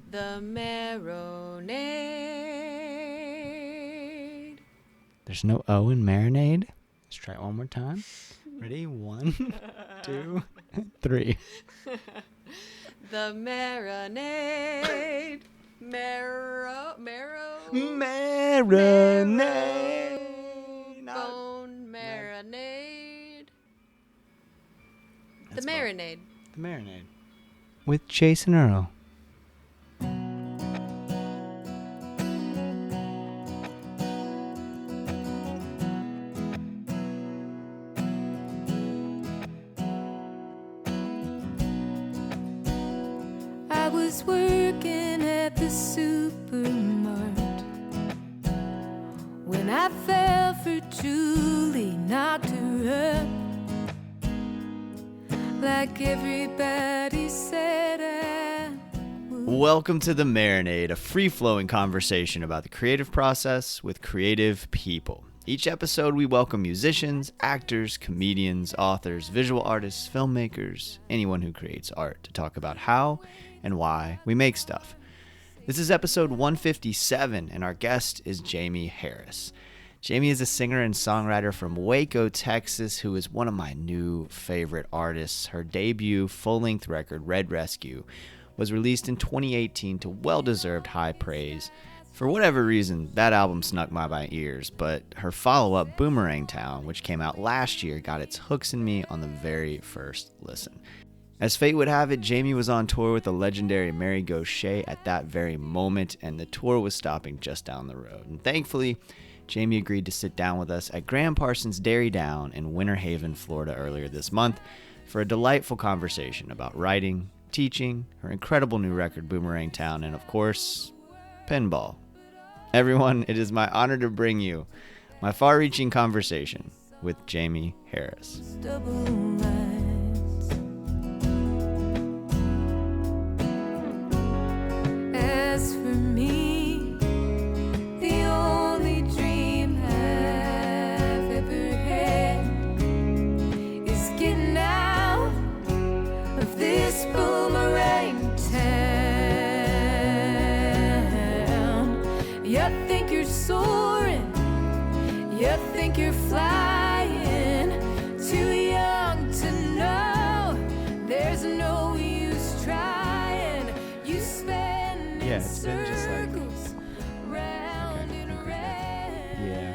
The Marinade. There's no O in Marinade. Let's try it one more time. Ready? 1, 2, 3. The Marinade. Marinade. Bone marinade. The Marinade. The Marinade. With Jason Earle. I was working at the supermart when I fell for Julie, knocked her up like everybody said I would. Welcome to The Marinade, a free-flowing conversation about the creative process with creative people. Each episode, we welcome musicians, actors, comedians, authors, visual artists, filmmakers, anyone who creates art to talk about how and why we make stuff. This is episode 157, and our guest is Jaimee Harris. Jaimee is a singer and songwriter from Waco, Texas, who is one of my new favorite artists. Her debut full-length record, Red Rescue, was released in 2018 to well-deserved high praise. For whatever reason, that album snuck by my ears, but her follow-up, Boomerang Town, which came out last year, got its hooks in me on the very first listen. As fate would have it, Jaimee was on tour with the legendary Mary Gauthier at that very moment, and the tour was stopping just down the road. And thankfully, Jaimee agreed to sit down with us at Parson's Derry Down in Winter Haven, Florida earlier this month for a delightful conversation about writing, teaching, her incredible new record, Boomerang Town, and of course, pinball. Everyone, it is my honor to bring you my far-reaching conversation with Jaimee Harris. As for me, the only dream I've ever had is getting out of this boomerang town. You think you're soaring, you think you're flying, too young to know there's no use trying. You spend Yeah, it's been just like... circles round and round. Yeah.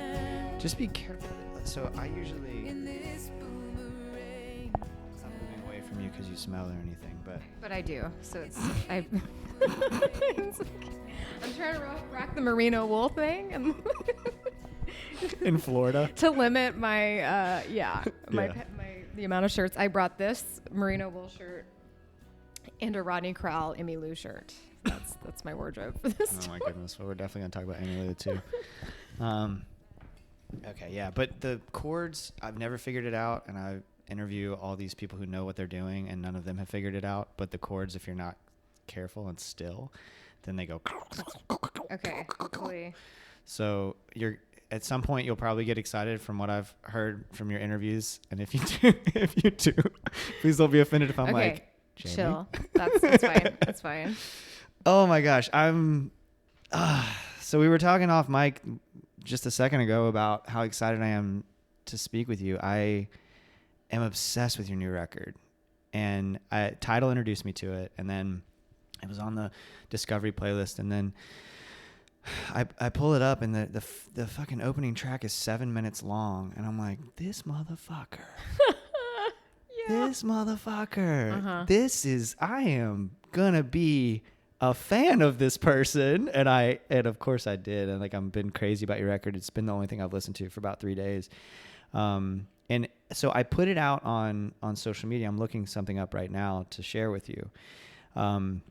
Just be careful. So I usually... In this boomerang. I'm moving away from you because you smell or anything, But I do, so it's I'm trying to rock the merino wool thing and in Florida. to limit my the amount of shirts. I brought this merino wool shirt and a Rodney Crowell Emmy Lou shirt. That's my wardrobe for this. Oh my goodness. Well, we're definitely gonna talk about Emmy Lou too. Okay, yeah, but the chords, I've never figured it out, and I interview all these people who know what they're doing, and none of them have figured it out. But the chords, if you're not careful and still, then they go. Okay, hopefully. So at some point you'll probably get excited from what I've heard from your interviews, and if you do, please don't be offended if I'm Okay, like, Jaimee? chill. That's fine. That's fine. Oh my gosh, so we were talking off mic just a second ago about how excited I am to speak with you. I am obsessed with your new record, and Tidal introduced me to it, and then it was on the Discovery playlist, and then I pull it up, and the fucking opening track is 7 minutes long, and I'm like, this motherfucker. Yeah. This motherfucker. Uh-huh. I am gonna be a fan of this person, and of course I did, and like I've been crazy about your record. It's been the only thing I've listened to for about 3 days, and so I put it out on social media. I'm looking something up right now to share with you, and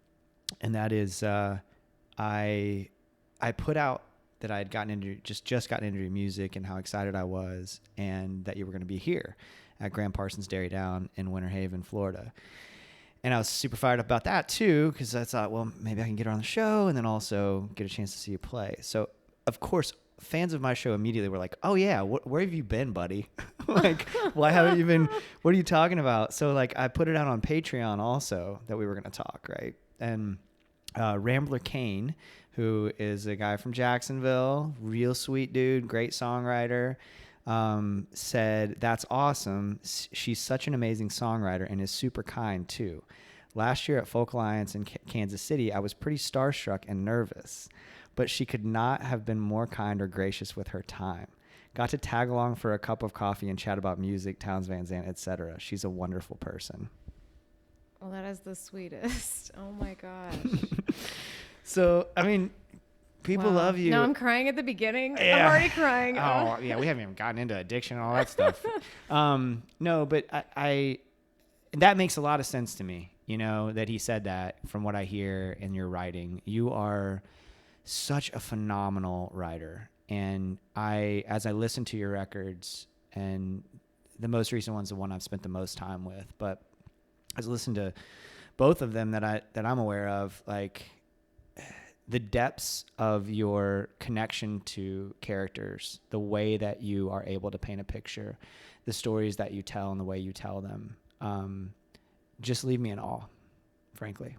that is I put out that I had gotten into just gotten into your music and how excited I was, and that you were going to be here at Parson's Derry Down in Winter Haven, Florida. And I was super fired up about that too, because I thought, well, maybe I can get her on the show and then also get a chance to see you play. So, of course, fans of my show immediately were like, oh yeah, where have you been, buddy? Like, why haven't you been, what are you talking about? So like I put it out on Patreon also that we were going to talk, right? And Rambler Kane, who is a guy from Jacksonville, real sweet dude, great songwriter, said, "That's awesome. She's such an amazing songwriter and is super kind too. Last year at Folk Alliance in Kansas City, I was pretty starstruck and nervous, but she could not have been more kind or gracious with her time. Got to tag along for a cup of coffee and chat about music, Townes Van Zandt, etc. She's a wonderful person." Well, that is the sweetest. Oh my gosh. So, I mean, people love you. No, I'm crying at the beginning. Yeah. I'm already crying. Oh, yeah, we haven't even gotten into addiction and all that stuff. No, but I that makes a lot of sense to me, you know, that he said that from what I hear in your writing. You are such a phenomenal writer. And as I listen to your records, and the most recent one's the one I've spent the most time with, but as I listen to both of them that I'm aware of, like the depths of your connection to characters, the way that you are able to paint a picture, the stories that you tell and the way you tell them, just leave me in awe, frankly.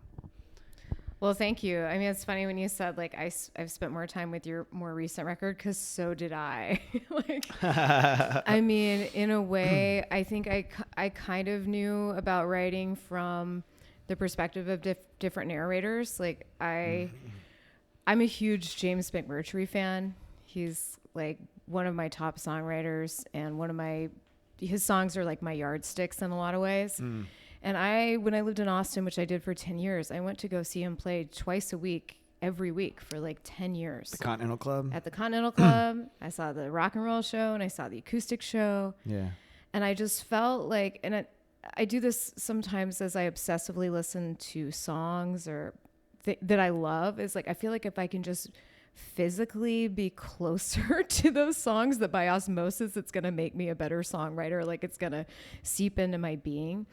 Well, thank you. I mean, it's funny when you said, like, I've spent more time with your more recent record, because so did I. Like, I mean, in a way, I think I kind of knew about writing from the perspective of different narrators. Like, I'm a huge James McMurtry fan. He's, like, one of my top songwriters, and his songs are, like, my yardsticks in a lot of ways. And when I lived in Austin, which I did for 10 years, I went to go see him play twice a week, every week for like 10 years. The Continental Club? At the Continental Club. I saw the rock and roll show, and I saw the acoustic show. Yeah. And I just felt like, and I do this sometimes as I obsessively listen to songs or that I love, is like, I feel like if I can just physically be closer to those songs, that by osmosis, it's going to make me a better songwriter. Like, it's going to seep into my being.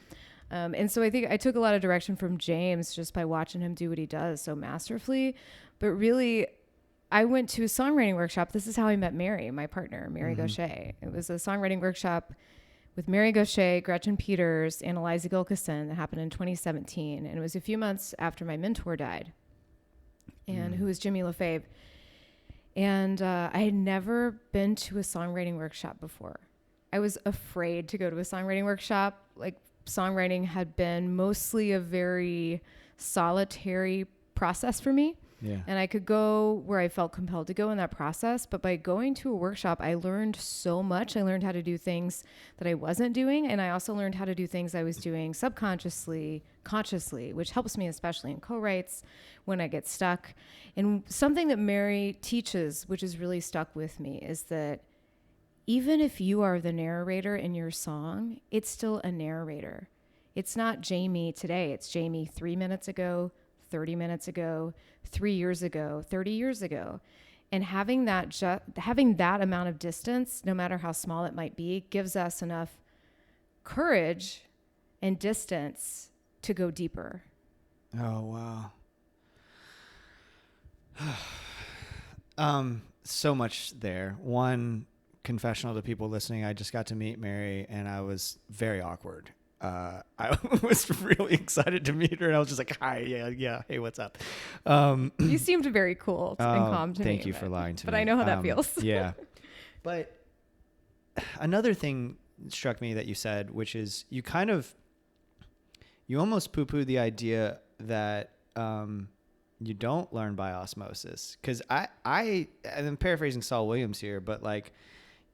And so I think I took a lot of direction from James just by watching him do what he does so masterfully. But really, I went to a songwriting workshop. This is how I met Mary, my partner, Mary Gauthier. It was a songwriting workshop with Mary Gauthier, Gretchen Peters, and Eliza Gilkison that happened in 2017. And it was a few months after my mentor died, and who was Jimmy LaFave. And I had never been to a songwriting workshop before. I was afraid to go to a songwriting workshop. Like, songwriting had been mostly a very solitary process for me. Yeah. And I could go where I felt compelled to go in that process. But by going to a workshop, I learned so much. I learned how to do things that I wasn't doing. And I also learned how to do things I was doing subconsciously, consciously, which helps me, especially in co-writes when I get stuck. And something that Mary teaches, which has really stuck with me, is that even if you are the narrator in your song, it's still a narrator. It's not Jaimee today. It's Jaimee 3 minutes ago, 30 minutes ago, 3 years ago, 30 years ago. And having that amount of distance, no matter how small it might be, gives us enough courage and distance to go deeper. Oh, wow. So much there. One, confessional to people listening, I just got to meet Mary, and I was very awkward. I was really excited to meet her, and I was just like, "Hi, yeah, hey, what's up?" You seemed very cool and calm to me. Thank you for lying to me. But I know how that feels. Yeah. But another thing struck me that you said, which is you almost poo-poo the idea that you don't learn by osmosis. Because I'm paraphrasing Saul Williams here, but like,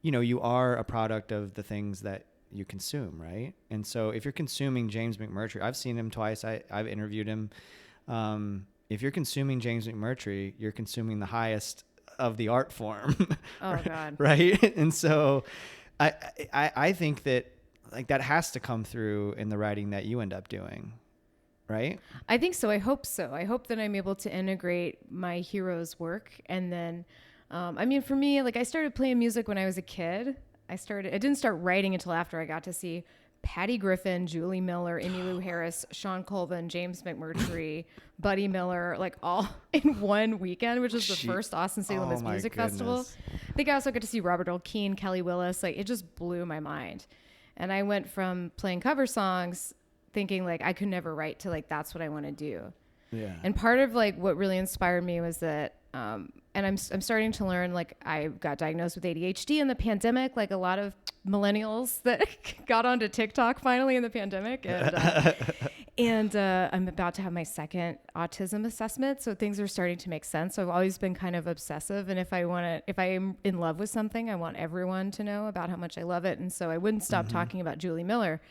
you know, you are a product of the things that you consume, right? And so if you're consuming James McMurtry, I've seen him twice. I've interviewed him. If you're consuming James McMurtry, you're consuming the highest of the art form. Oh, right? God. Right? And so I think that like that has to come through in the writing that you end up doing, right? I think so. I hope so. I hope that I'm able to integrate my hero's work. And then, I mean, for me, like I started playing music when I was a kid. I didn't start writing until after I got to see Patty Griffin, Julie Miller, Emmylou Harris, Sean Colvin, James McMurtry, Buddy Miller, like all in one weekend, which was the first Austin City Limits Music Festival. I think I also got to see Robert Earle Keen, Kelly Willis. Like it just blew my mind. And I went from playing cover songs thinking like I could never write to like, that's what I want to do. Yeah. And part of like what really inspired me was that, and I'm starting to learn, like I got diagnosed with ADHD in the pandemic, like a lot of millennials that got onto TikTok finally in the pandemic. And I'm about to have my second autism assessment. So things are starting to make sense. So I've always been kind of obsessive. And if I am in love with something, I want everyone to know about how much I love it. And so I wouldn't stop talking about Julie Miller.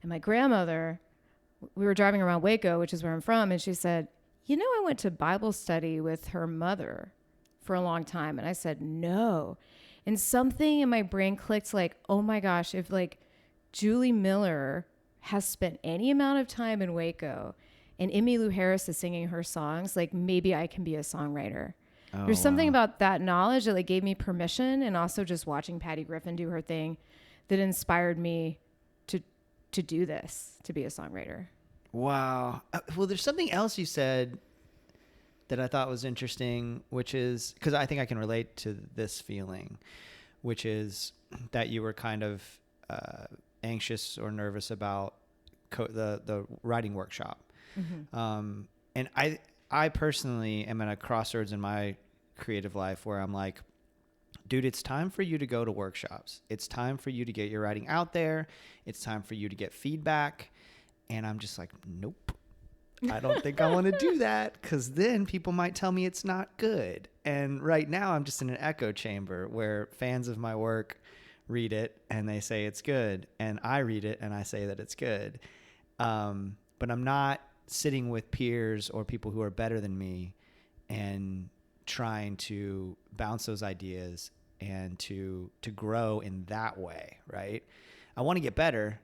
And my grandmother, we were driving around Waco, which is where I'm from. And she said, you know, I went to Bible study with her mother for a long time. And I said, no. And something in my brain clicked like, oh my gosh, if like Julie Miller has spent any amount of time in Waco and Emmylou Harris is singing her songs, like maybe I can be a songwriter. Oh, There's something about that knowledge that like gave me permission, and also just watching Patty Griffin do her thing that inspired me to do this, to be a songwriter. Wow. Well, there's something else you said that I thought was interesting, which is, because I think I can relate to this feeling, which is that you were kind of anxious or nervous about the writing workshop. Mm-hmm. And I personally am at a crossroads in my creative life where I'm like, dude, it's time for you to go to workshops. It's time for you to get your writing out there. It's time for you to get feedback. And I'm just like, nope, I don't think I want to do that, because then people might tell me it's not good. And right now I'm just in an echo chamber where fans of my work read it and they say it's good. And I read it and I say that it's good. But I'm not sitting with peers or people who are better than me and trying to bounce those ideas and to grow in that way, right? I want to get better,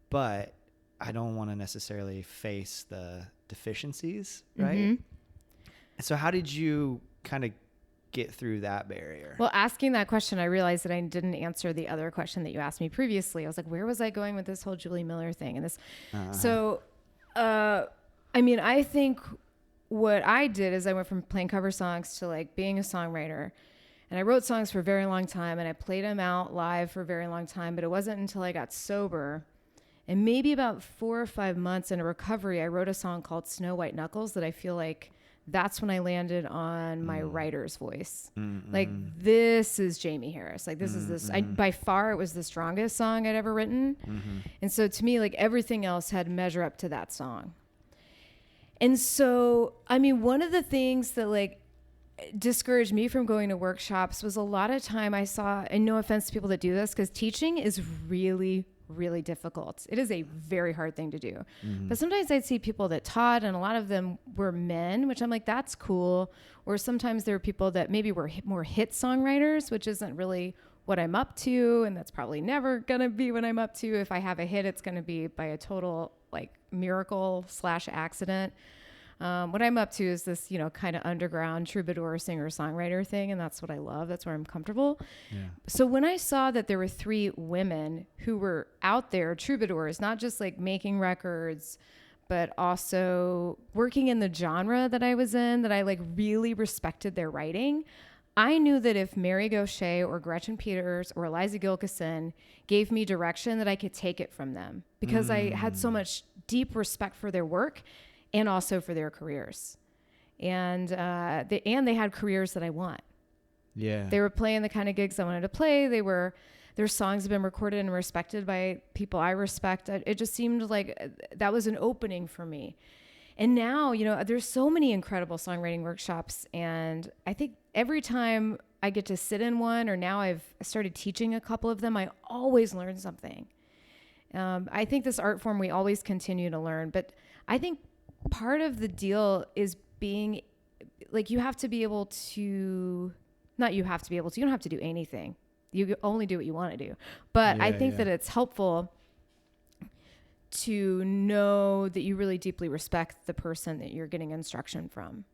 but I don't want to necessarily face the deficiencies, right? Mm-hmm. And so how did you kind of get through that barrier? Well, asking that question, I realized that I didn't answer the other question that you asked me previously. I was like, where was I going with this whole Julie Miller thing? And this, So, I mean, I think what I did is I went from playing cover songs to like being a songwriter. And I wrote songs for a very long time, and I played them out live for a very long time, but it wasn't until I got sober, and maybe about 4 or 5 months into recovery, I wrote a song called Snow White Knuckles that I feel like that's when I landed on my writer's voice. Mm-hmm. Like, this is Jaimee Harris. Like, this is this. By far, it was the strongest song I'd ever written. Mm-hmm. And so to me, like, everything else had to measure up to that song. And so, I mean, one of the things that, like, discouraged me from going to workshops was a lot of time I saw, and no offense to people that do this, because teaching is really, really difficult. It is a very hard thing to do. Mm-hmm. But sometimes I'd see people that taught, and a lot of them were men, which I'm like, that's cool. Or sometimes there were people that maybe were more hit songwriters, which isn't really what I'm up to. And that's probably never going to be what I'm up to. If I have a hit, it's going to be by a total like miracle / accident. What I'm up to is this, you know, kind of underground troubadour singer-songwriter thing, and that's what I love. That's where I'm comfortable. Yeah. So when I saw that there were 3 women who were out there, troubadours, not just like making records, but also working in the genre that I was in, that I like really respected their writing, I knew that if Mary Gauthier or Gretchen Peters or Eliza Gilkison gave me direction, that I could take it from them, because I had so much deep respect for their work and also for their careers. And they had careers that I want. Yeah. They were playing the kind of gigs I wanted to play. Their songs have been recorded and respected by people I respect. It just seemed like that was an opening for me. And now, you know, there's so many incredible songwriting workshops. And I think every time I get to sit in one, or now I've started teaching a couple of them, I always learn something. I think this art form, we always continue to learn. But I think part of the deal is being like, you have to be able to, not you have to be able to, you don't have to do anything. You only do what you want to do. But I think that it's helpful to know that you really deeply respect the person that you're getting instruction from.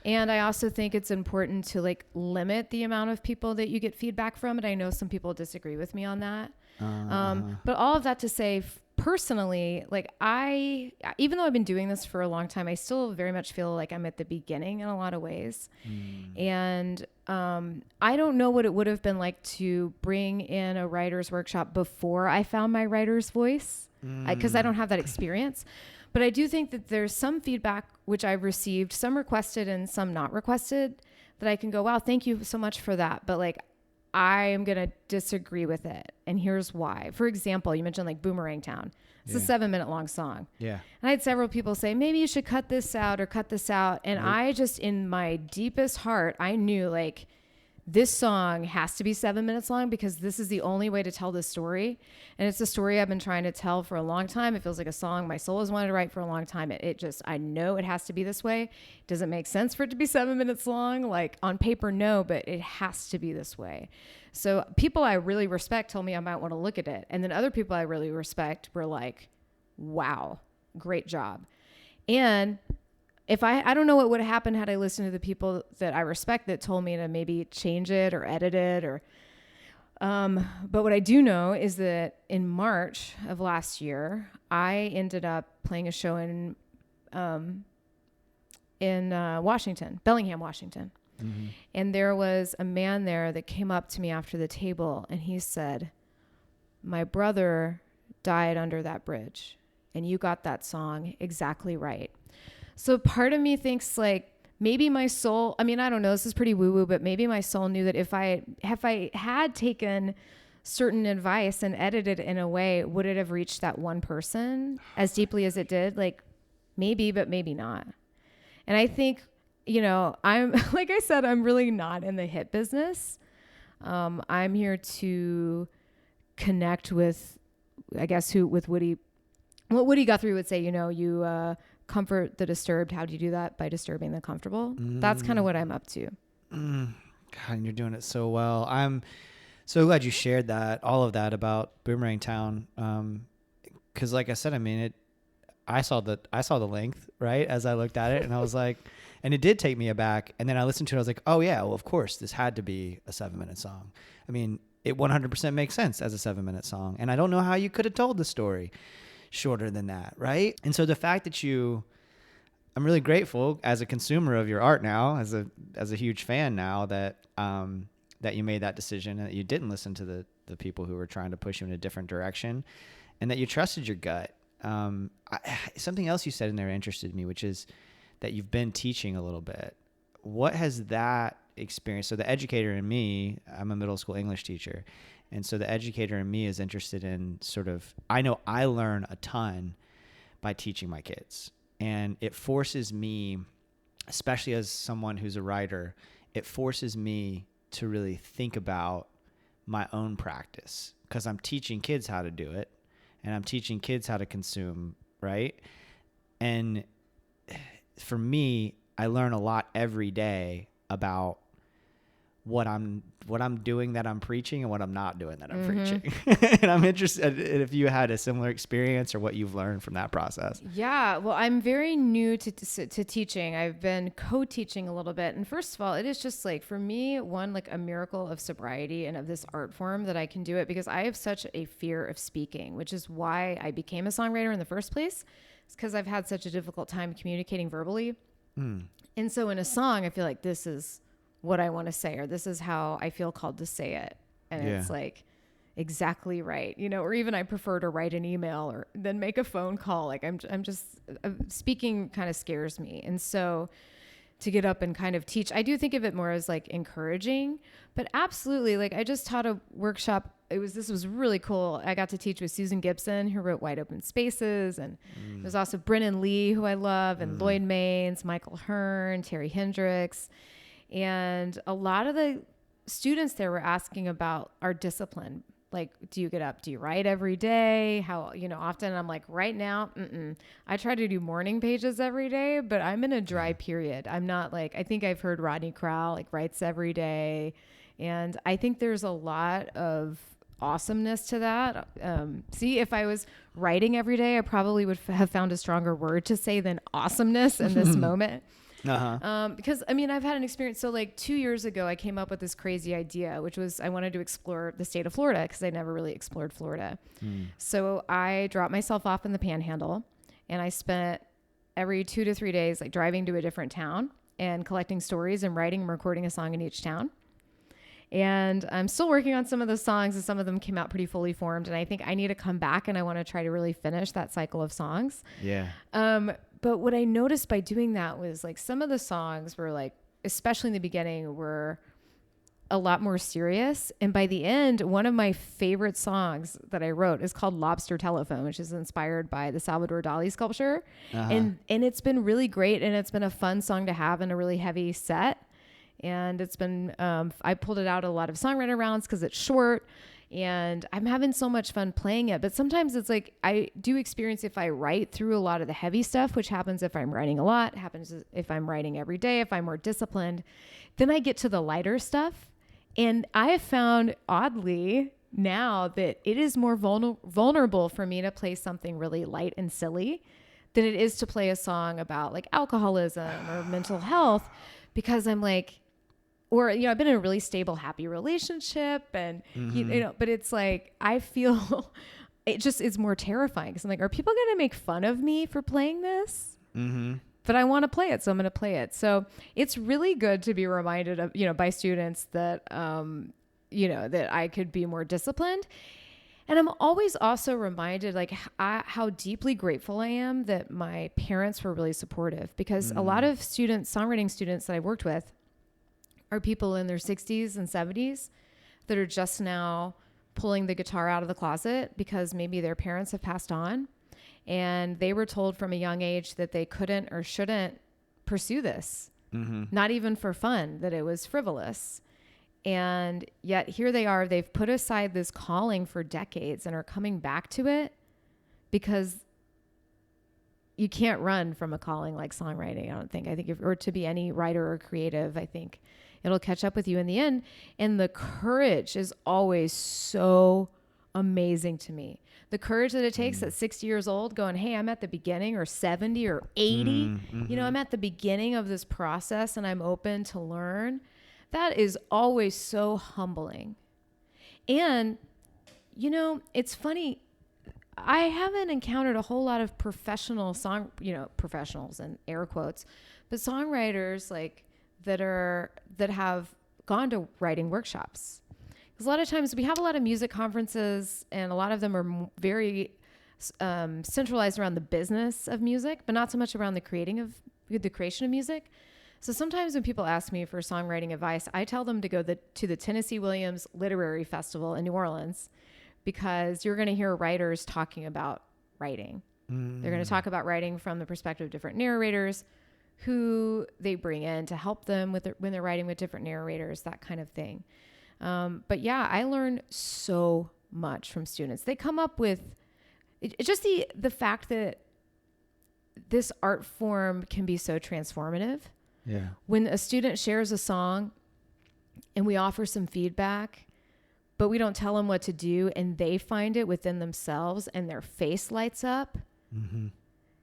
And I also think it's important to like limit the amount of people that you get feedback from. And I know some people disagree with me on that. But all of that to say, personally, like even though I've been doing this for a long time, I still very much feel like I'm at the beginning in a lot of ways. And I don't know what it would have been like to bring in a writer's workshop before I found my writer's voice, because I don't have that experience. But I do think that there's some feedback which I've received, some requested and some not requested, that I can go, wow, thank you so much for that. But like, I am going to disagree with it. And here's why. For example, you mentioned like Boomerang Town. It's a 7-minute long song. Yeah. And I had several people say, maybe you should cut this out or cut this out. And I just, in my deepest heart, I knew like, this song has to be 7 minutes long because this is the only way to tell this story. And it's a story I've been trying to tell for a long time. It feels like a song my soul has wanted to write for a long time. It just, I know it has to be this way. Does it make sense for it to be 7 minutes long? Like on paper, no, but it has to be this way. So people I really respect told me I might want to look at it. And then other people I really respect were like, wow, great job. And if I don't know what would have happened had I listened to the people that I respect that told me to maybe change it or edit it or, but what I do know is that in March of last year, I ended up playing a show in Washington, Bellingham, Washington. Mm-hmm. And there was a man there that came up to me after the table and he said, my brother died under that bridge and you got that song exactly right. So part of me thinks like maybe my soul, I mean, I don't know, this is pretty woo woo, but maybe my soul knew that if I had taken certain advice and edited it in a way, would it have reached that one person as deeply as it did? Like maybe, but maybe not. And I think, you know, I'm, like I said, I'm really not in the hit business. I'm here to connect with, I guess, what Woody Guthrie would say, you know, you, comfort the disturbed. How do you do that? By disturbing the comfortable. That's kind of what I'm up to. God, and you're doing it so well. I'm so glad you shared all of that about Boomerang Town. Cause like I said, I mean, I saw the length, right? As I looked at it and I was like, and it did take me aback. And then I listened to it. I was like, oh yeah, well, of course this had to be a 7-minute song. I mean, it 100% makes sense as a 7-minute song. And I don't know how you could have told the story shorter than that, right? And so the fact that I'm really grateful as a consumer of your art now, as a huge fan now that you made that decision and that you didn't listen to the people who were trying to push you in a different direction, and that you trusted your gut. Something else you said in there interested me, which is that you've been teaching a little bit. What has that experience? So the educator in me, I'm a middle school English teacher. And so the educator in me is interested in I know I learn a ton by teaching my kids. And it forces me, especially as someone who's a writer, it forces me to really think about my own practice because I'm teaching kids how to do it and I'm teaching kids how to consume, right? And for me, I learn a lot every day about what I'm doing that I'm preaching and what I'm not doing that I'm preaching. And I'm interested if you had a similar experience or what you've learned from that process. Yeah, well, I'm very new to teaching. I've been co-teaching a little bit. And first of all, it is just like, for me, like a miracle of sobriety and of this art form that I can do it because I have such a fear of speaking, which is why I became a songwriter in the first place. It's because I've had such a difficult time communicating verbally. And so in a song, I feel like this is what I want to say, or this is how I feel called to say it. And it's like exactly right. You know, or even I prefer to write an email or then make a phone call. Like I'm just speaking kind of scares me. And so to get up and kind of teach, I do think of it more as like encouraging, but absolutely. Like I just taught a workshop. This was really cool. I got to teach with Susan Gibson, who wrote Wide Open Spaces. And there's also Brennan Lee, who I love, and Lloyd Maines, Michael Hearn, Terry Hendricks. And a lot of the students there were asking about our discipline. Like, do you get up? Do you write every day? How, often I'm like, right now, I try to do morning pages every day, but I'm in a dry period. I'm not like, I think I've heard Rodney Crowell like writes every day. And I think there's a lot of awesomeness to that. See, if I was writing every day, I probably would have found a stronger word to say than awesomeness in this moment. Because I've had an experience. So like 2 years ago, I came up with this crazy idea, which was I wanted to explore the state of Florida because I never really explored Florida. So I dropped myself off in the Panhandle and I spent every 2 to 3 days, like driving to a different town and collecting stories and writing and recording a song in each town. And I'm still working on some of those songs, and some of them came out pretty fully formed. And I think I need to come back and I want to try to really finish that cycle of songs. Yeah. But what I noticed by doing that was like some of the songs were like, especially in the beginning, were a lot more serious. And by the end, one of my favorite songs that I wrote is called Lobster Telephone, which is inspired by the Salvador Dali sculpture. And it's been really great. And it's been a fun song to have in a really heavy set. And it's been, I pulled it out a lot of songwriter rounds because it's short. And I'm having so much fun playing it. But sometimes it's like I do experience if I write through a lot of the heavy stuff, which happens if I'm writing a lot, happens if I'm writing every day, if I'm more disciplined, then I get to the lighter stuff. And I have found oddly now that it is more vulnerable for me to play something really light and silly than it is to play a song about like alcoholism or mental health, because I'm like, or, you know, I've been in a really stable, happy relationship and, you know, but it's like, I feel it just is more terrifying because I'm like, are people going to make fun of me for playing this? But I want to play it. So I'm going to play it. So it's really good to be reminded of, you know, by students that, you know, that I could be more disciplined. And I'm always also reminded like how deeply grateful I am that my parents were really supportive, because a lot of students, songwriting students that I worked with, are people in their 60s and 70s that are just now pulling the guitar out of the closet because maybe their parents have passed on and they were told from a young age that they couldn't or shouldn't pursue this, not even for fun, that it was frivolous. And yet here they are, they've put aside this calling for decades and are coming back to it, because you can't run from a calling like songwriting, I don't think. I think or to be any writer or creative, I think it'll catch up with you in the end. And the courage is always so amazing to me. The courage that it takes at 60 years old going, hey, I'm at the beginning, or 70 or 80, you know, I'm at the beginning of this process and I'm open to learn. That is always so humbling. And, you know, it's funny. I haven't encountered a whole lot of professional professionals in air quotes, but songwriters like that have gone to writing workshops. Because a lot of times we have a lot of music conferences and a lot of them are very centralized around the business of music, but not so much around the creation of music. So sometimes when people ask me for songwriting advice, I tell them to go to the Tennessee Williams Literary Festival in New Orleans, because you're going to hear writers talking about writing. They're going to talk about writing from the perspective of different narrators who they bring in to help them when they're writing with different narrators, that kind of thing. But yeah, I learn so much from students. They come up with just the fact that this art form can be so transformative. Yeah. When a student shares a song and we offer some feedback, but we don't tell them what to do, and they find it within themselves and their face lights up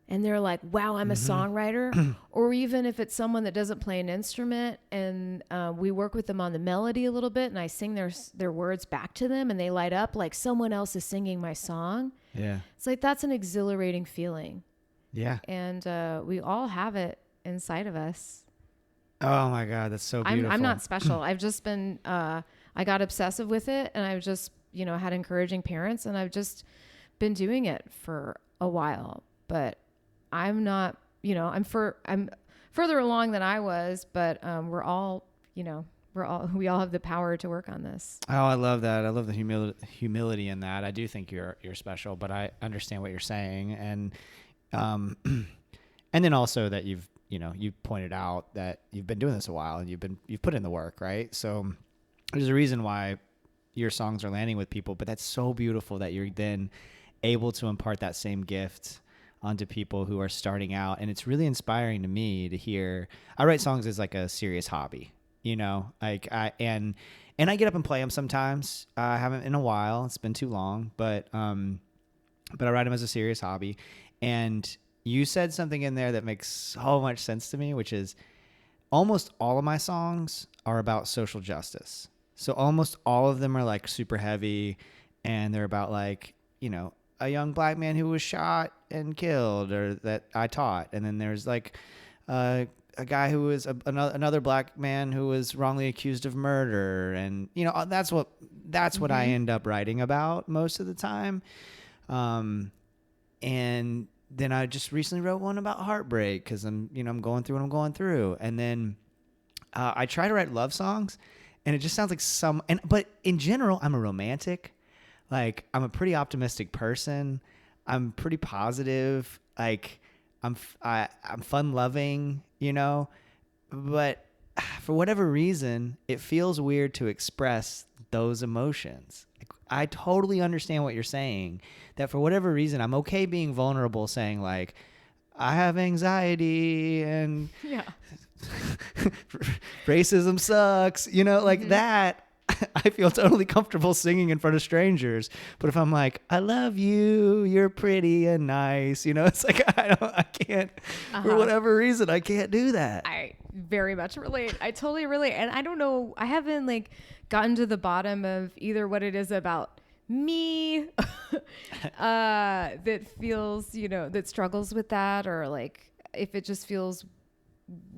and they're like, wow, I'm a songwriter. Or even if it's someone that doesn't play an instrument and we work with them on the melody a little bit and I sing their words back to them and they light up like someone else is singing my song. Yeah. It's like, that's an exhilarating feeling. Yeah. And we all have it inside of us. Oh my God, that's so beautiful. I'm not special. I've just been, I got obsessive with it, and I've just, you know, had encouraging parents, and I've just been doing it for a while, but I'm not, you know, I'm further along than I was, but we all have the power to work on this. Oh, I love that. I love the humility in that. I do think you're special, but I understand what you're saying. And, and then also that you pointed out that you've been doing this a while and you've put in the work, right? So there's a reason why your songs are landing with people, but that's so beautiful that you're then able to impart that same gift onto people who are starting out. And it's really inspiring to me to hear. I write songs as like a serious hobby, you know, like I get up and play them sometimes. I haven't in a while. It's been too long, but I write them as a serious hobby. And you said something in there that makes so much sense to me, which is almost all of my songs are about social justice. So almost all of them are like super heavy, and they're about like, you know, a young black man who was shot and killed, or that I taught. And then there's like a a guy who was another black man who was wrongly accused of murder, and that's what I end up writing about most of the time. And then I just recently wrote one about heartbreak because I'm going through what I'm going through, and then I try to write love songs, and it just sounds like but in general, I'm a romantic. Like, I'm a pretty optimistic person. I'm pretty positive. Like, I'm fun loving, but for whatever reason, it feels weird to express those emotions. I totally understand what you're saying, that for whatever reason, I'm okay being vulnerable, saying like, I have anxiety and racism sucks, that. I feel totally comfortable singing in front of strangers. But if I'm like, I love you, you're pretty and nice, it's like, I can't, for whatever reason, I can't do that. I very much relate. I totally relate. And I don't know, I haven't gotten to the bottom of either what it is about me that feels, that struggles with that, or if it just feels,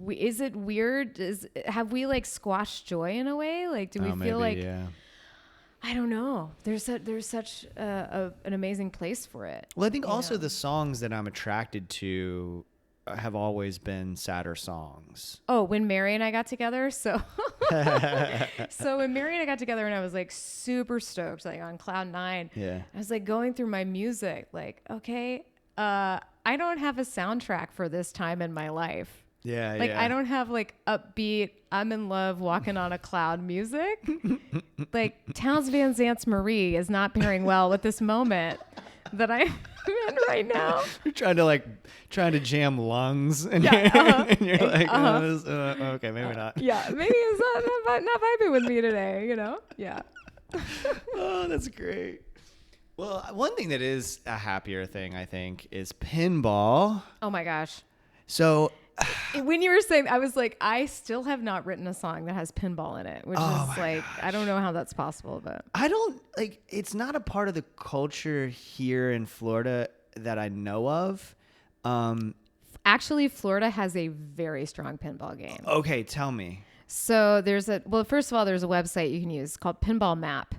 is it weird? Have we squashed joy in a way? Do we feel maybe, I don't know. There's such an amazing place for it. Well, I think also the songs that I'm attracted to have always been sadder songs. Oh, when Mary and I got together, so when Mary and I got together, and I was super stoked, on cloud nine. Yeah, I was going through my music, okay, I don't have a soundtrack for this time in my life. Yeah, I don't have upbeat, I'm in love, walking on a cloud music. Townes Van Zant's Marie is not pairing well with this moment that I'm in right now. You're trying to jam lungs, and you're like, okay, maybe not. Yeah, maybe it's not vibing with me today, Yeah. Oh, that's great. Well, one thing that is a happier thing, I think, is pinball. Oh my gosh. So when you were saying, I was I still have not written a song that has pinball in it, which is I don't know how that's possible, but I don't it's not a part of the culture here in Florida that I know of. Actually, Florida has a very strong pinball game. Okay, tell me. So first of all, there's a website you can use called Pinball Map.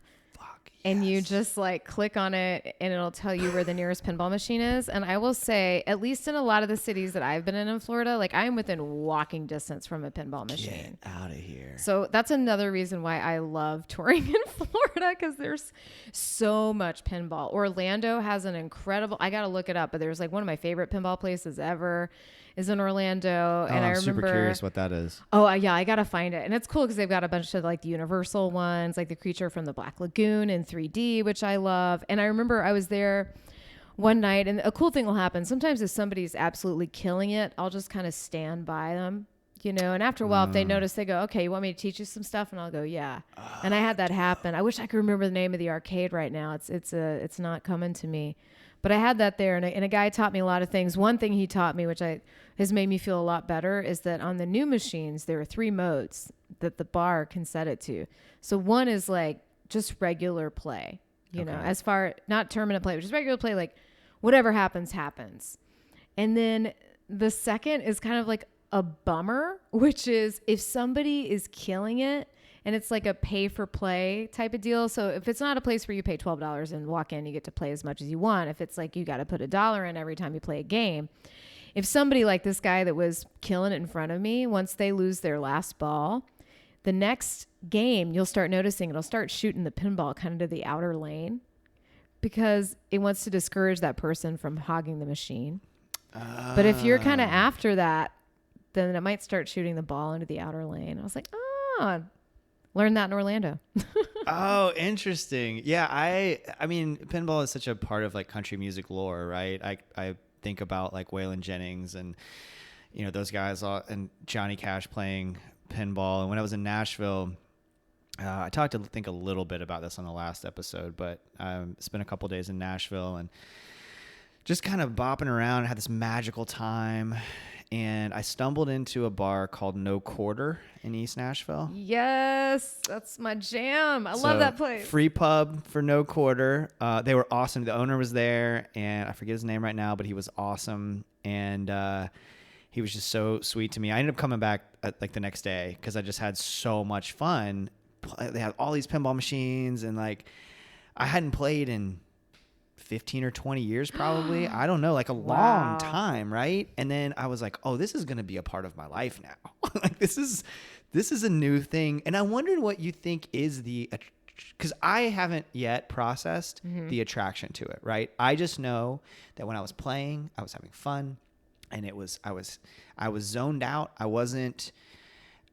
And you just click on it, and it'll tell you where the nearest pinball machine is. And I will say, at least in a lot of the cities that I've been in Florida, I am within walking distance from a pinball machine. Get out of here. So that's another reason why I love touring in Florida, because there's so much pinball. Orlando has an incredible, I got to look it up, but there's one of my favorite pinball places ever is in Orlando. And I remember, super curious what that is. Oh yeah, I gotta find it. And it's cool because they've got a bunch of the Universal ones, the Creature from the Black Lagoon in 3D, which I love. And I remember I was there one night, and a cool thing will happen. Sometimes if somebody's absolutely killing it, I'll just kind of stand by them, and after a while, if they notice, they go, okay, you want me to teach you some stuff? And I'll go, yeah. And I had that happen. I wish I could remember the name of the arcade right now. It's not coming to me. But I had that there, and a guy taught me a lot of things. One thing he taught me, which has made me feel a lot better, is that on the new machines, there are 3 modes that the bar can set it to. So one is just regular play, you know, as far, not tournament play, but just regular play, whatever happens, happens. And then the second is kind of a bummer, which is if somebody is killing it, and it's a pay for play type of deal. So if it's not a place where you pay $12 and walk in, you get to play as much as you want. If it's you got to put $1 in every time you play a game. If somebody like this guy that was killing it in front of me, once they lose their last ball, the next game, you'll start noticing it'll start shooting the pinball kind of to the outer lane because it wants to discourage that person from hogging the machine. But if you're kind of after that, then it might start shooting the ball into the outer lane. I was like, learned that in Orlando. Oh, interesting. Yeah, I mean, pinball is such a part of country music lore, right? I think about Waylon Jennings and those guys and Johnny Cash playing pinball. And when I was in Nashville, I talked a little bit about this on the last episode, but I spent a couple days in Nashville and just kind of bopping around. I had this magical time. And I stumbled into a bar called No Quarter in East Nashville. Yes, that's my jam. I love that place. Free pub for No Quarter. They were awesome. The owner was there, and I forget his name right now, but he was awesome. And he was just so sweet to me. I ended up coming back like the next day because I just had so much fun. They had all these pinball machines, and like I hadn't played in 15 or 20 years probably. I don't know, like a long time, right? And then I was like, oh, this is going to be a part of my life now. Like this is a new thing. And I wondered what you think is because I haven't yet processed the attraction to it, right? I just know that when I was playing, I was having fun, and I was zoned out. I wasn't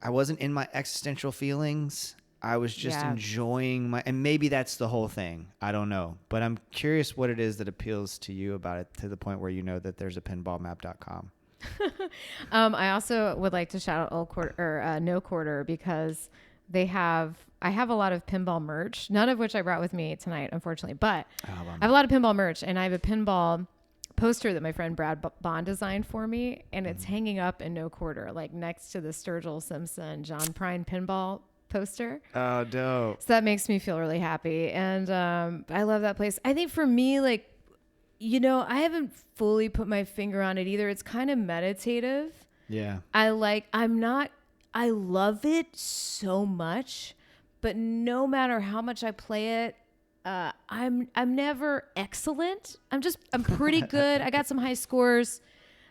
in my existential feelings. I was just enjoying and maybe that's the whole thing. I don't know, but I'm curious what it is that appeals to you about it to the point where you know that there's a pinballmap.com. I also would like to shout out Earle No Quarter because I have a lot of pinball merch, none of which I brought with me tonight, unfortunately, but I have a lot of pinball merch, and I have a pinball poster that my friend Brad Bond designed for me, and it's hanging up in No Quarter, like next to the Sturgill Simpson John Prine pinball poster. Oh, dope. So that makes me feel really happy. And I love that place. I think for me, like, you know, I haven't fully put my finger on it either. It's kind of meditative. Yeah. I love it so much, but no matter how much I play it, I'm never excellent. I'm pretty good. I got some high scores.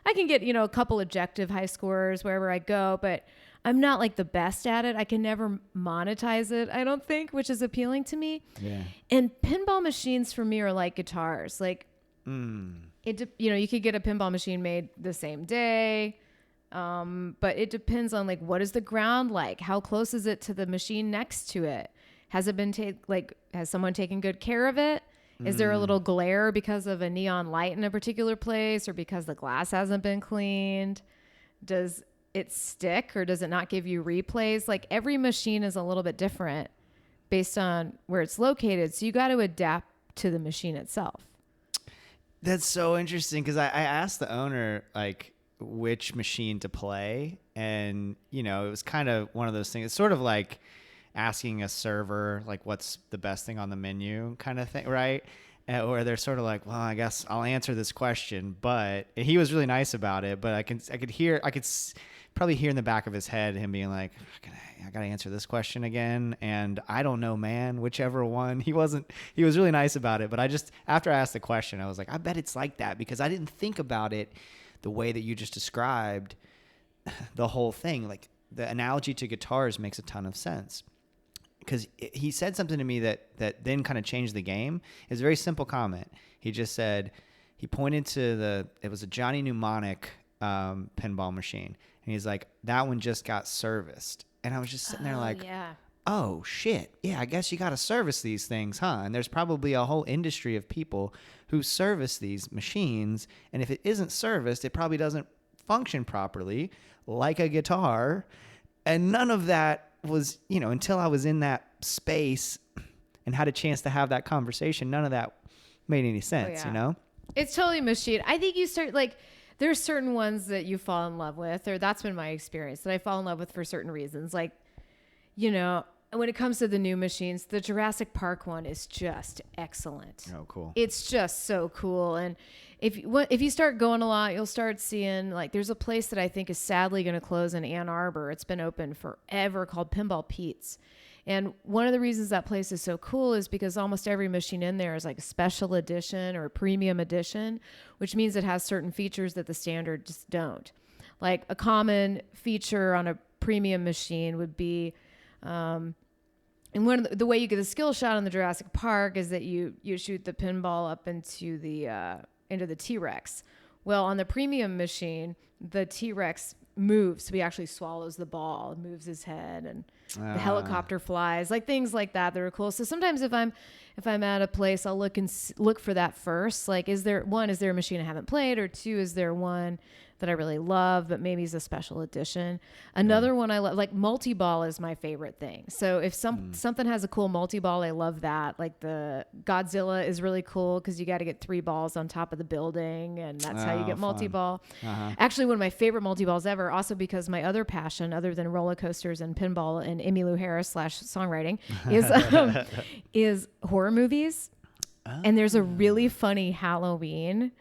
I can get, a couple objective high scores wherever I go, but I'm not like the best at it. I can never monetize it, I don't think, which is appealing to me. Yeah. And pinball machines for me are like guitars. Like, you could get a pinball machine made the same day. But it depends on like, what is the ground like? How close is it to the machine next to it? Has it been has someone taken good care of it? Is there a little glare because of a neon light in a particular place, or because the glass hasn't been cleaned? Does it stick, or does it not give you replays? Like every machine is a little bit different based on where it's located. So you got to adapt to the machine itself. That's so interesting. Cause I asked the owner like which machine to play, and it was kind of one of those things. It's sort of like asking a server, like what's the best thing on the menu kind of thing. Right. Or they're sort of like, well, I guess I'll answer this question, but he was really nice about it. But I could probably hear in the back of his head him being like, I got to answer this question again. And I don't know, man, whichever one. He was really nice about it. But after I asked the question, I was like, I bet it's like that, because I didn't think about it the way that you just described the whole thing. Like the analogy to guitars makes a ton of sense. Because he said something to me that then kind of changed the game. It's a very simple comment. He just said, he pointed to it was a Johnny Mnemonic pinball machine. And he's like, that one just got serviced. And I was just sitting there like, oh, shit. Yeah, I guess you got to service these things, huh? And there's probably a whole industry of people who service these machines. And if it isn't serviced, it probably doesn't function properly like a guitar. And none of that was, until I was in that space and had a chance to have that conversation, none of that made any sense, It's totally a machine. I think you start like, there's certain ones that you fall in love with, or that's been my experience, that I fall in love with for certain reasons. Like, when it comes to the new machines, the Jurassic Park one is just excellent. Oh, cool. It's just so cool. And if you start going a lot, you'll start seeing, like, there's a place that I think is sadly going to close in Ann Arbor. It's been open forever, called Pinball Pete's. And one of the reasons that place is so cool is because almost every machine in there is like a special edition or a premium edition, which means it has certain features that the standard just don't. Like a common feature on a premium machine would be, and one of the way you get a skill shot on the Jurassic Park is that you shoot the pinball up into the T-Rex. Well, on the premium machine, the T-Rex moves. So he actually swallows the ball, moves his head, and the helicopter flies, like things like that are cool. So sometimes if I'm at a place, I'll look for that first. Like, is there a machine I haven't played, or two, is there one that I really love, but maybe is a special edition. Another one I love, like multi-ball is my favorite thing. So if something has a cool multi-ball, I love that. Like the Godzilla is really cool because you got to get 3 balls on top of the building, and that's how you get multi-ball. Actually, one of my favorite multi-balls ever, also because my other passion, other than roller coasters and pinball and Emmylou Harris / songwriting, is horror movies. And there's a really funny Halloween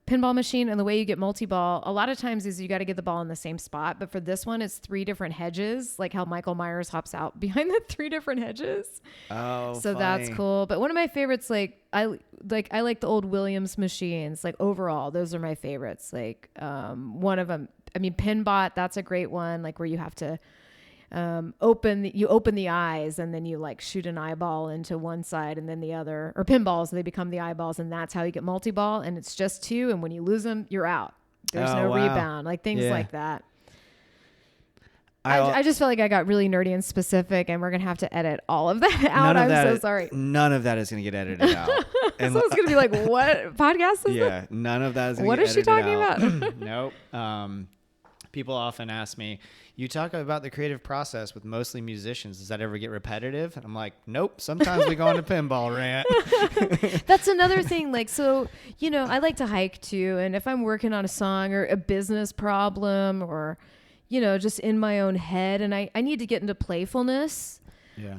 pinball machine, and the way you get multi-ball a lot of times is you got to get the ball in the same spot. But for this one, it's 3 different hedges, like how Michael Myers hops out behind the 3 different hedges. Oh, so funny. that's cool. But one of my favorites, I like the old Williams machines. Like overall, those are my favorites. Like one of them, I mean, Pinbot, that's a great one. Like where you have to open the eyes and then you like shoot an eyeball into one side and then the other, or pinballs, they become the eyeballs, and that's how you get multi-ball, and it's just 2, and when you lose them, you're out. There's no rebound, like things like that. I just felt like I got really nerdy and specific, and we're gonna have to edit all of that out. I'm so sorry. None of that is gonna get edited out. And so it's gonna be like, what podcast is that? None of that is gonna what get is she talking out. about? Nope. People often ask me, you talk about the creative process with mostly musicians. Does that ever get repetitive? And I'm like, nope. Sometimes we go into pinball rant. That's another thing. Like, so, I like to hike too. And if I'm working on a song or a business problem or, just in my own head, and I need to get into playfulness,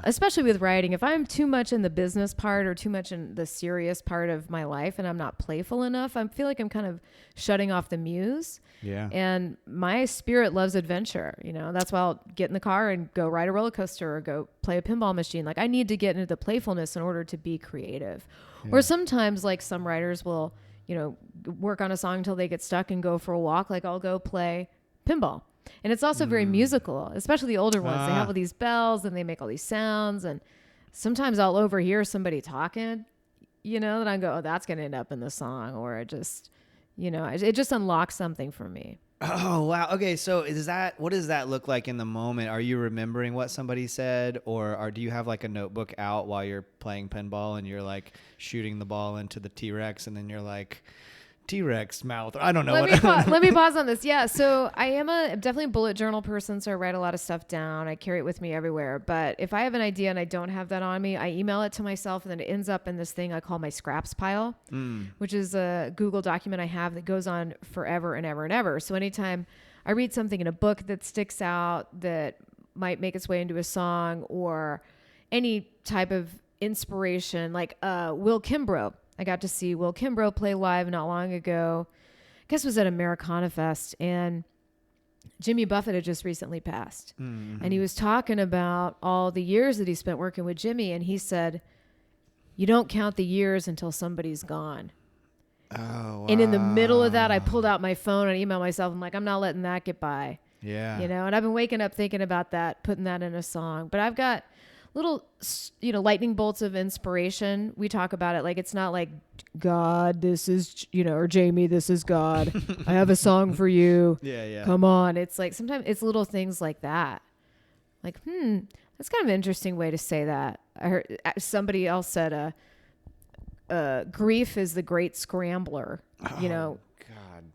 especially with writing. If I'm too much in the business part or too much in the serious part of my life and I'm not playful enough, I feel like I'm kind of shutting off the muse. Yeah. And my spirit loves adventure. That's why I'll get in the car and go ride a roller coaster or go play a pinball machine. Like I need to get into the playfulness in order to be creative. Yeah. Or sometimes like some writers will, work on a song until they get stuck and go for a walk. Like I'll go play pinball. And it's also very musical, especially the older ones. They have all these bells and they make all these sounds. And sometimes I'll overhear somebody talking, that I go, oh, that's going to end up in the song. Or it just, it just unlocks something for me. Oh, wow. Okay. So what does that look like in the moment? Are you remembering what somebody said, or do you have like a notebook out while you're playing pinball and you're like shooting the ball into the T-Rex and then you're like, T-Rex mouth. I don't know. Let me pause on this. Yeah. So I am definitely a bullet journal person. So I write a lot of stuff down. I carry it with me everywhere. But if I have an idea and I don't have that on me, I email it to myself, and then it ends up in this thing I call my scraps pile, which is a Google document I have that goes on forever and ever and ever. So anytime I read something in a book that sticks out that might make its way into a song, or any type of inspiration, like Will Kimbrough. I got to see Will Kimbrough play live not long ago. I guess it was at Americana Fest, and Jimmy Buffett had just recently passed. Mm-hmm. And he was talking about all the years that he spent working with Jimmy, and he said, you don't count the years until somebody's gone. Oh, wow. And in the middle of that, I pulled out my phone and emailed myself. I'm like, I'm not letting that get by. Yeah. And I've been waking up thinking about that, putting that in a song. But I've got little, lightning bolts of inspiration. We talk about it like it's not like, God, this is, or Jaimee, this is God. I have a song for you. Yeah. Come on. It's like sometimes it's little things like that. Like, that's kind of an interesting way to say that. I heard somebody else said, grief is the great scrambler, God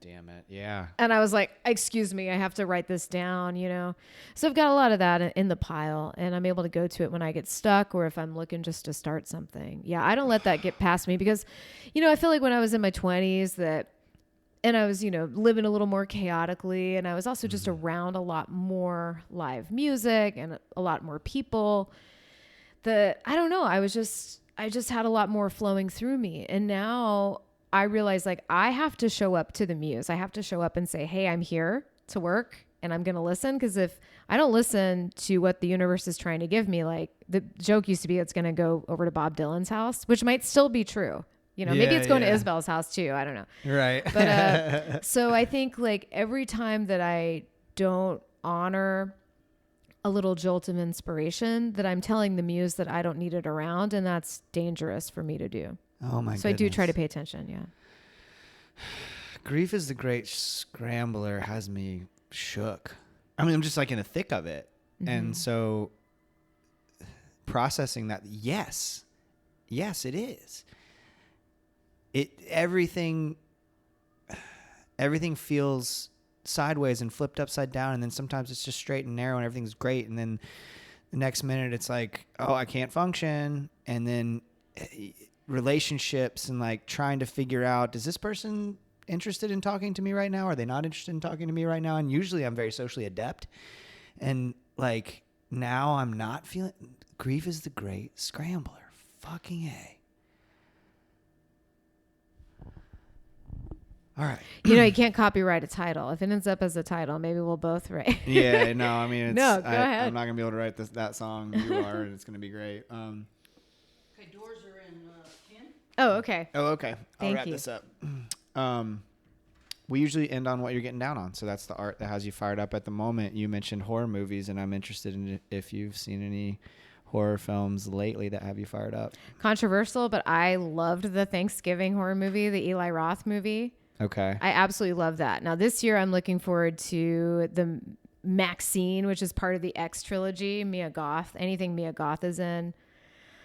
damn it. Yeah. And I was like, excuse me, I have to write this down, So I've got a lot of that in the pile, and I'm able to go to it when I get stuck or if I'm looking just to start something. Yeah, I don't let that get past me because, I feel like when I was in my 20s and I was, living a little more chaotically, and I was also just around a lot more live music and a lot more people I don't know, I just had a lot more flowing through me. And now I realize like I have to show up to the muse. I have to show up and say, hey, I'm here to work and I'm going to listen. Because if I don't listen to what the universe is trying to give me, like the joke used to be it's going to go over to Bob Dylan's house, which might still be true. Maybe it's going to Isabel's house too. I don't know. Right. But so I think like every time that I don't honor a little jolt of inspiration, that I'm telling the muse that I don't need it around. And that's dangerous for me to do. Oh my goodness. So I do try to pay attention. Yeah. Grief is the great scrambler has me shook. I mean, I'm just like in the thick of it. Mm-hmm. And so processing that, yes, it is. Everything feels sideways and flipped upside down. And then sometimes it's just straight and narrow and everything's great. And then the next minute it's like, oh, I can't function. And then relationships and like trying to figure out, is this person interested in talking to me right now? Are they not interested in talking to me right now? And usually I'm very socially adept. And like now I'm not feeling, grief is the great scrambler. Fucking A. All right. You can't copyright a title. If it ends up as a title, maybe we'll both write. Yeah, no, I mean, No, go ahead. I'm not going to be able to write that song. You are, and it's going to be great. Okay, doors are in 10. Oh, okay. Oh, okay. Thank I'll wrap you. this up. We usually end on what you're getting down on. So that's the art that has you fired up at the moment. You mentioned horror movies, and I'm interested in if you've seen any horror films lately that have you fired up. Controversial, but I loved the Thanksgiving horror movie, the Eli Roth movie. Okay. I absolutely love that. Now this year I'm looking forward to the Maxine, which is part of the X trilogy. Mia Goth, anything Mia Goth is in.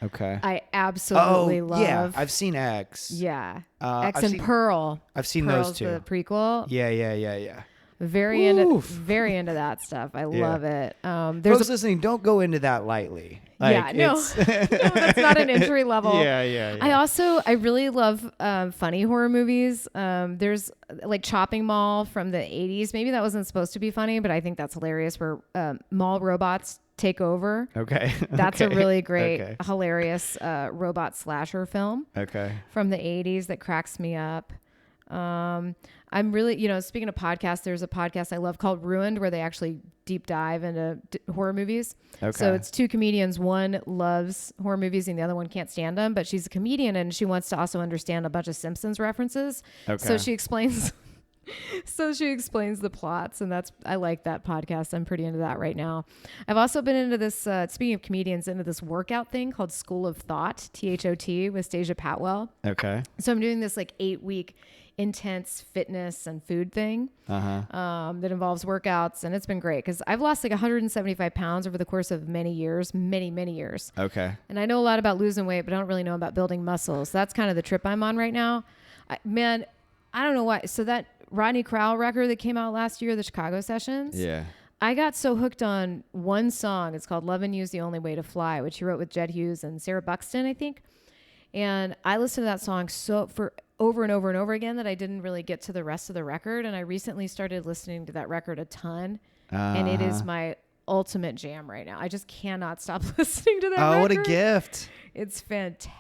Okay. I absolutely love. Yeah, I've seen X. Yeah. I've X and seen- Pearl. I've seen Pearl's those two. the prequel. Yeah. Very into that stuff. I love it. There's Folks listening, don't go into that lightly. Like, yeah, no, that's not an entry level. Yeah. I really love funny horror movies. There's like Chopping Mall from the 80s. Maybe that wasn't supposed to be funny, but I think that's hilarious where mall robots take over. Okay. That's a really great, Okay. hilarious robot slasher film Okay. from the 80s that cracks me up. I'm really, speaking of podcasts, there's a podcast I love called Ruined where they actually deep dive into horror movies. Okay. So it's two comedians. One loves horror movies and the other one can't stand them, but she's a comedian and she wants to also understand a bunch of Simpsons references. Okay. So she explains the plots, and I like that podcast. I'm pretty into that right now. I've also been into this, speaking of comedians, into this workout thing called School of Thought, THOT, with Stasia Patwell. Okay. So I'm doing this like 8-week intense fitness and food thing that involves workouts, and it's been great because I've lost like 175 pounds over the course of many years. Okay. And I know a lot about losing weight, but I don't really know about building muscles. So that's kind of the trip I'm on right now. I don't know why. So that Rodney Crowell record that came out last year, the Chicago Sessions. Yeah. I got so hooked on one song. It's called Lovin' You's the Only Way to Fly, which he wrote with Jed Hughes and Sarah Buxton, I think. And I listened to that song for over and over and over again that I didn't really get to the rest of the record. And I recently started listening to that record a ton. And it is my ultimate jam right now. I just cannot stop listening to that record. Oh, what a gift. It's fantastic.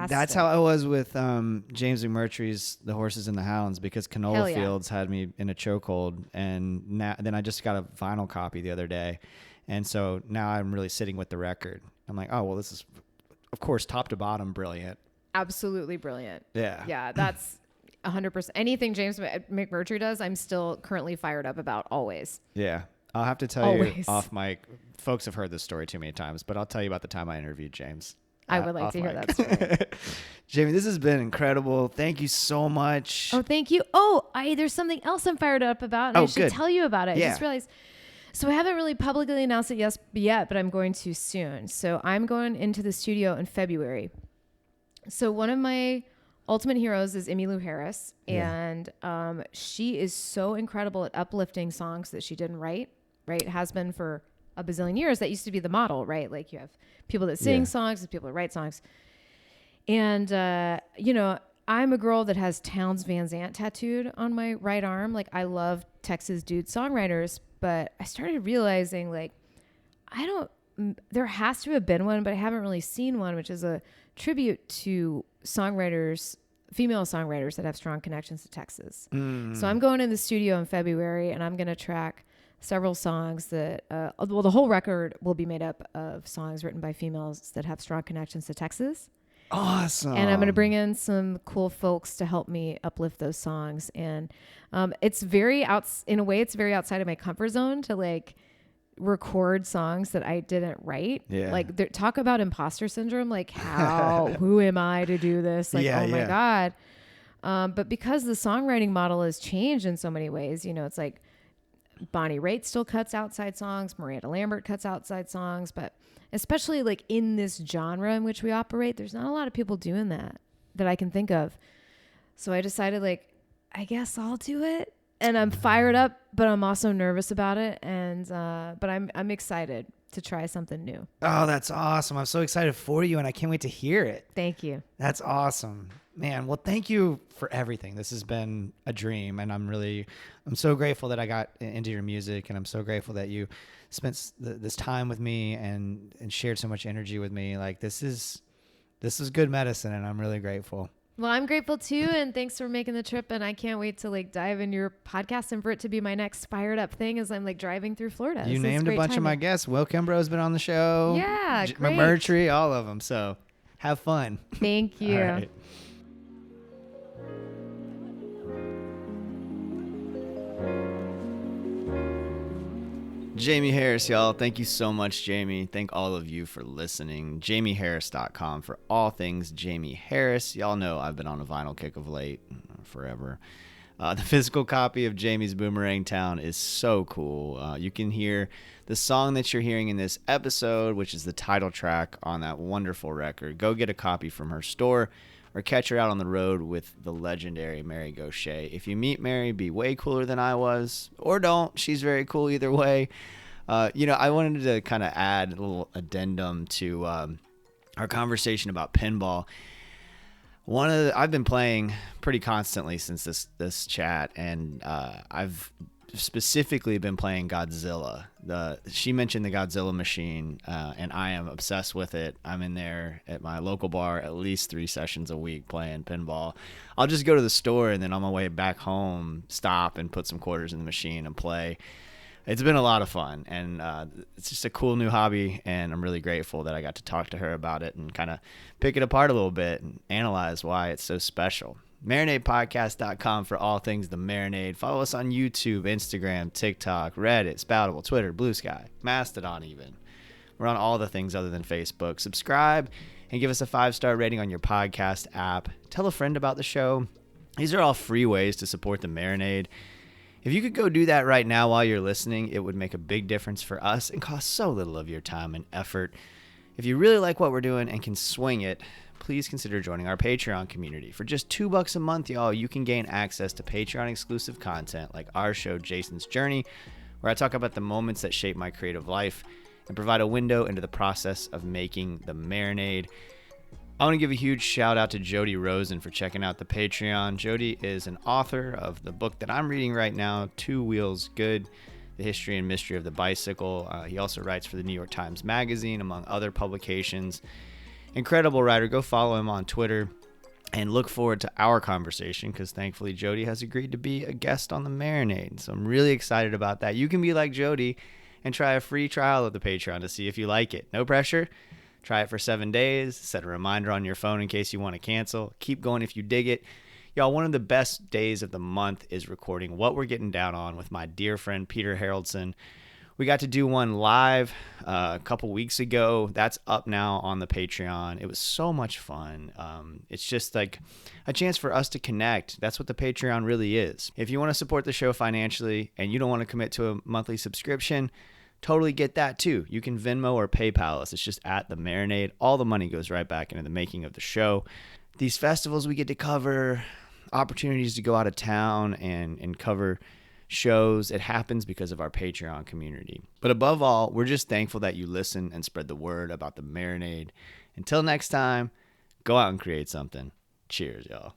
That's how I was with James McMurtry's The Horses and the Hounds, because Hell Canola yeah. Fields had me in a chokehold, and then I just got a vinyl copy the other day, and so now I'm really sitting with the record. I'm like, oh well, this is, of course, top to bottom, brilliant. Absolutely brilliant. Yeah. Yeah, that's 100%. Anything James McMurtry does, I'm still currently fired up about always. Yeah. I'll have to tell you Always. off mic. Folks have heard this story too many times, but I'll tell you about the time I interviewed James. I would like off to hear mic. that story. Jaimee, this has been incredible. Thank you so much. Oh, thank you. Oh, there's something else I'm fired up about. And I should good. tell you about it. Yeah. I just realized. So I haven't really publicly announced it yet, but I'm going to soon. So I'm going into the studio in February. So one of my ultimate heroes is Jaimee Harris, and she is so incredible at uplifting songs that she didn't write. Right, has been for a bazillion years. That used to be the model, right? Like you have people that sing songs and people that write songs. And I'm a girl that has Townes Van Zandt tattooed on my right arm. Like I love Texas dude songwriters, but I started realizing like there has to have been one, but I haven't really seen one, which is a tribute to songwriters, female songwriters that have strong connections to Texas. So I'm going in the studio in February, and I'm going to track several songs that, the whole record will be made up of songs written by females that have strong connections to Texas. Awesome. And I'm going to bring in some cool folks to help me uplift those songs. And it's very it's very outside of my comfort zone to like record songs that I didn't write. Yeah. Like talk about imposter syndrome. Like who am I to do this? Like, oh my God. But because the songwriting model has changed in so many ways, it's like Bonnie Raitt still cuts outside songs. Miranda Lambert cuts outside songs, but especially like in this genre in which we operate, there's not a lot of people doing that I can think of. So I decided like, I guess I'll do it. And I'm fired up, but I'm also nervous about it. And, but I'm excited to try something new. Oh, that's awesome. I'm so excited for you, and I can't wait to hear it. Thank you. That's awesome, man. Well, thank you for everything. This has been a dream, and I'm so grateful that I got into your music, and I'm so grateful that you spent this time with me and shared so much energy with me. Like this is good medicine, and I'm really grateful. Well, I'm grateful too, and thanks for making the trip. And I can't wait to dive into your podcast and for it to be my next fired up thing as I'm driving through Florida. You So it's named a great bunch of my timing. guests. Will Kimbrough's been on the show. Yeah, great. Mercury, all of them. So have fun. Thank you. All right. Jaimee Harris, y'all. Thank you so much, Jaimee. Thank all of you for listening. JaimeeHarris.com for all things Jaimee Harris. Y'all know I've been on a vinyl kick of late, forever. The physical copy of Jaimee's Boomerang Town is so cool. You can hear the song that you're hearing in this episode, which is the title track on that wonderful record. Go get a copy from her store or catch her out on the road with the legendary Mary Gauthier. If you meet Mary, be way cooler than I was, or don't. She's very cool either way. I wanted to kind of add a little addendum to our conversation about pinball. I've been playing pretty constantly since this chat, and I've specifically been playing Godzilla. She mentioned the Godzilla machine, and I am obsessed with it. I'm in there at my local bar at least 3 sessions a week playing pinball. I'll just go to the store and then on my way back home stop and put some quarters in the machine and play. It's been a lot of fun, and it's just a cool new hobby, and I'm really grateful that I got to talk to her about it and kind of pick it apart a little bit and analyze why it's so special. MarinadePodcast.com for all things The Marinade. Follow us on YouTube, Instagram, TikTok, Reddit, Spoutable, Twitter, Blue Sky, Mastodon even. We're on all the things other than Facebook. Subscribe and give us a 5-star rating on your podcast app. Tell a friend about the show. These are all free ways to support The Marinade. If you could go do that right now while you're listening, it would make a big difference for us and cost so little of your time and effort. If you really like what we're doing and can swing it, please consider joining our Patreon community. For just $2 a month, y'all, you can gain access to Patreon exclusive content like our show, Jason's Journey, where I talk about the moments that shape my creative life and provide a window into the process of making the Marinade. I want to give a huge shout out to Jody Rosen for checking out the Patreon. Jody is an author of the book that I'm reading right now, Two Wheels Good, The History and Mystery of the Bicycle. He also writes for the New York Times Magazine, among other publications. Incredible writer. Go follow him on Twitter and look forward to our conversation because thankfully Jody has agreed to be a guest on the Marinade. So I'm really excited about that. You can be like Jody and try a free trial of the Patreon to see if you like it. No pressure. Try it for 7 days. Set a reminder on your phone in case you want to cancel. Keep going if you dig it. Y'all, one of the best days of the month is recording What We're Getting Down On with my dear friend Peter Haroldson. We got to do one live a couple weeks ago. That's up now on the Patreon. It was so much fun. It's just like a chance for us to connect. That's what the Patreon really is. If you want to support the show financially and you don't want to commit to a monthly subscription, totally get that too. You can Venmo or PayPal us. It's just at the Marinade. All the money goes right back into the making of the show. These festivals we get to cover, opportunities to go out of town and cover shows, it happens because of our Patreon community. But above all, we're just thankful that you listen and spread the word about the Marinade. Until next time, go out and create something. Cheers, y'all.